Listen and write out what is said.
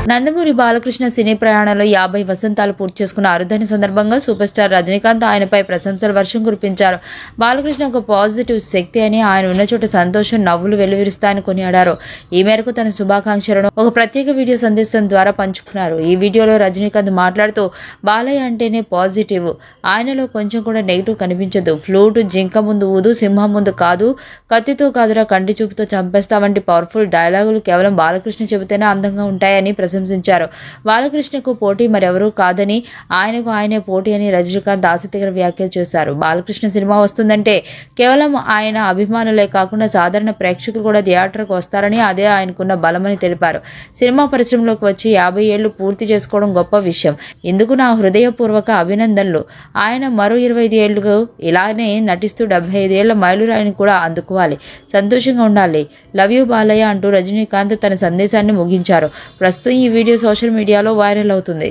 నందమూరి బాలకృష్ణ సినీ ప్రయాణంలో 50 వసంతాలు పూర్తి చేసుకున్న అరుదైన సందర్భంగా సూపర్ స్టార్ రజనీకాంత్ ఆయనపై ప్రశంసల వర్షం కురిపించారు. బాలకృష్ణ ఒక పాజిటివ్ శక్తి అని, ఆయన ఉన్న చోట సంతోషం, నవ్వులు వెల్లువిరుస్తాయని కొనియాడారు. ఈ మేరకు తన శుభాకాంక్షలను ఒక ప్రత్యేక వీడియో సందేశం ద్వారా పంచుకున్నారు. ఈ వీడియోలో రజనీకాంత్ మాట్లాడుతూ, బాలయ్య అంటేనే పాజిటివ్, ఆయనలో కొంచెం కూడా నెగిటివ్ కనిపించదు. ఫ్లూట్ జింక ముందు ఊదు, సింహం ముందు కాదు, కత్తితో కాదురా కంటి చూపుతో చంపేస్తా వంటి పవర్ఫుల్ డైలాగులు కేవలం బాలకృష్ణ చెబితేనే అందంగా ఉంటాయని ప్రశంసించారు. బాలకృష్ణకు పోటీ మరెవరూ కాదని, ఆయనకు ఆయనే పోటీ అని రజనీకాంత్ ఆసక్తికర వ్యాఖ్యలు చేశారు. బాలకృష్ణ సినిమా వస్తుందంటే కేవలం ఆయన అభిమానులే కాకుండా సాధారణ ప్రేక్షకులు కూడా థియేటర్కు వస్తారని, అదే ఆయనకున్న బలమని తెలిపారు. సినిమా పరిశ్రమలోకి వచ్చి 50 ఏళ్లు పూర్తి చేసుకోవడం గొప్ప విషయం. ఇందుకు నా హృదయపూర్వక అభినందనలు. ఆయన మరో 25 ఏళ్లు ఇలానే నటిస్తూ 75 ఏళ్ల మైలురాయిని కూడా అందుకోవాలి. సంతోషంగా ఉండాలి. లవ్ యూ బాలయ్య అంటూ రజనీకాంత్ తన సందేశాన్ని ముగించారు. ప్రస్తుతం ఈ వీడియో సోషల్ మీడియాలో వైరల్ అవుతుంది.